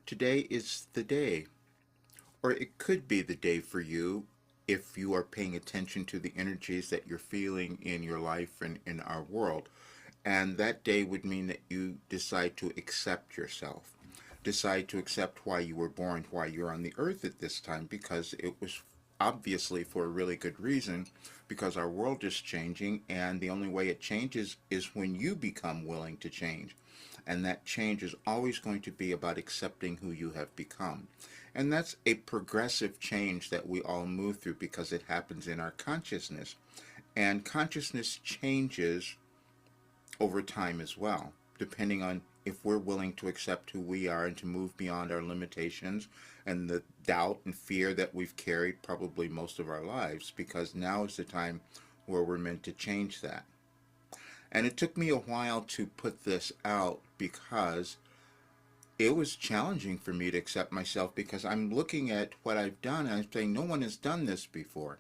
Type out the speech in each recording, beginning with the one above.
Today is the day, or it could be the day for you if you are paying attention to the energies that you're feeling in your life and in our world. And that day would mean that you decide to accept yourself, decide to accept why you were born, why you're on the earth at this time, because it was obviously for a really good reason, because our world is changing, and the only way it changes is when you become willing to change. And that change is always going to be about accepting who you have become. And that's a progressive change that we all move through because it happens in our consciousness. And consciousness changes over time as well, depending on if we're willing to accept who we are and to move beyond our limitations and the doubt and fear that we've carried probably most of our lives, because now is the time where we're meant to change that. And it took me a while to put this out because it was challenging for me to accept myself, because I'm looking at what I've done and I'm saying no one has done this before.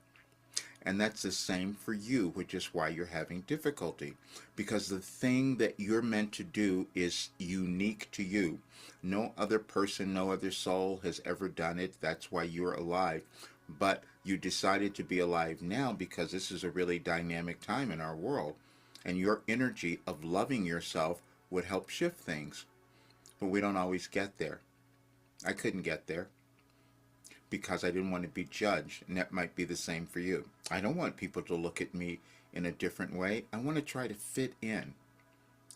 And that's the same for you, which is why you're having difficulty. Because the thing that you're meant to do is unique to you. No other person, no other soul has ever done it. That's why you're alive. But you decided to be alive now because this is a really dynamic time in our world. And your energy of loving yourself would help shift things. But we don't always get there. I couldn't get there because I didn't want to be judged, and that might be the same for you. I don't want people to look at me in a different way. I want to try to fit in.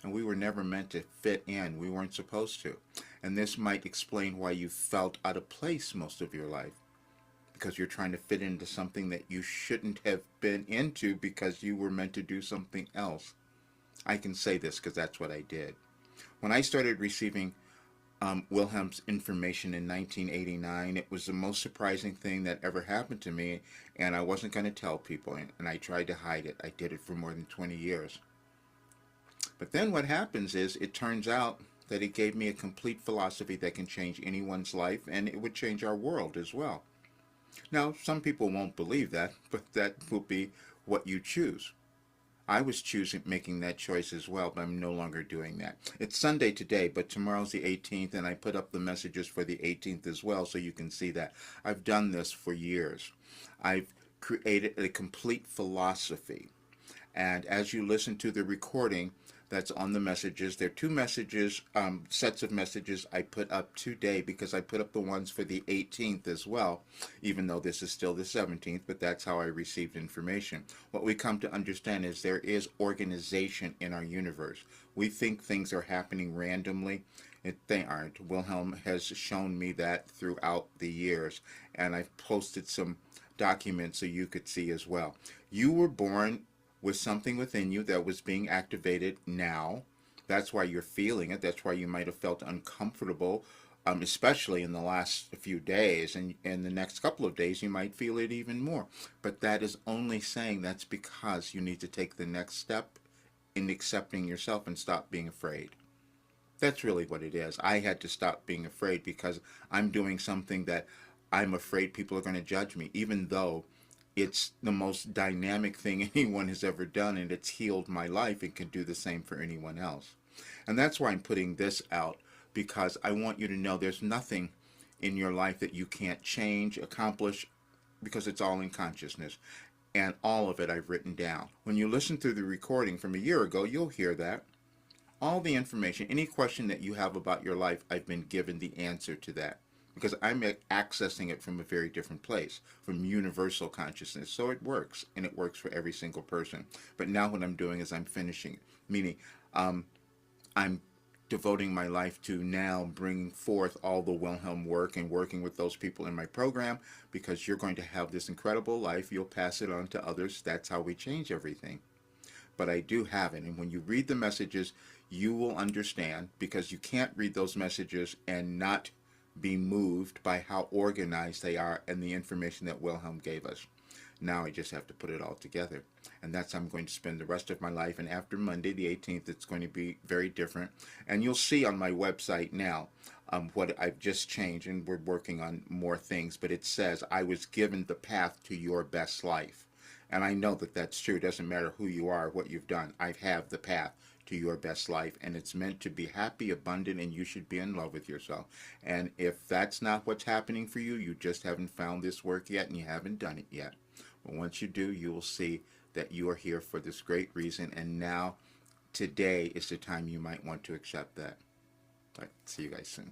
And we were never meant to fit in. We weren't supposed to. And this might explain why you felt out of place most of your life, because you're trying to fit into something that you shouldn't have been into because you were meant to do something else. I can say this because that's what I did. When I started receiving Wilhelm's information in 1989. It was the most surprising thing that ever happened to me, and I wasn't going to tell people, and I tried to hide it. I did it for more than 20 years. But then what happens is it turns out that it gave me a complete philosophy that can change anyone's life, and it would change our world as well. Now, some people won't believe that, but that will be what you choose. I was choosing making that choice as well, but I'm no longer doing that. It's Sunday today, but tomorrow's the 18th, and I put up the messages for the 18th as well, so you can see that. I've done this for years. I've created a complete philosophy, and as you listen to the recording that's on the messages, there are two messages, sets of messages I put up today, because I put up the ones for the 18th as well, even though this is still the 17th, but that's how I received information. What we come to understand is there is organization in our universe. We think things are happening randomly. They aren't. Wilhelm has shown me that throughout the years, and I've posted some documents so you could see as well. You were born with something within you that was being activated now. That's why you're feeling it. That's why you might have felt uncomfortable, especially in the last few days. And in the next couple of days, you might feel it even more. But that is only saying that's because you need to take the next step in accepting yourself and stop being afraid. That's really what it is. I had to stop being afraid because I'm doing something that I'm afraid people are going to judge me, even though it's the most dynamic thing anyone has ever done, and it's healed my life and can do the same for anyone else. And that's why I'm putting this out, because I want you to know there's nothing in your life that you can't change, accomplish, because it's all in consciousness. And all of it I've written down. When you listen to the recording from a year ago, you'll hear that. All the information, any question that you have about your life, I've been given the answer to that, because I'm accessing it from a very different place, from universal consciousness. So it works, and it works for every single person. But now what I'm doing is I'm finishing it, meaning I'm devoting my life to now bringing forth all the Wilhelm work and working with those people in my program, because you're going to have this incredible life. You'll pass it on to others. That's how we change everything. But I do have it, and when you read the messages, you will understand, because you can't read those messages and not be moved by how organized they are and the information that Wilhelm gave us. Now I just have to put it all together. And that's how I'm going to spend the rest of my life. And after Monday, the 18th, it's going to be very different. And you'll see on my website now what I've just changed, and we're working on more things. But it says, I was given the path to your best life. And I know that that's true. It doesn't matter who you are, what you've done. I have the path to your best life, and it's meant to be happy, abundant, and you should be in love with yourself. And if that's not what's happening for you, you just haven't found this work yet and you haven't done it yet. But once you do, you will see that you are here for this great reason, and now today is the time you might want to accept that. All right, see you guys soon.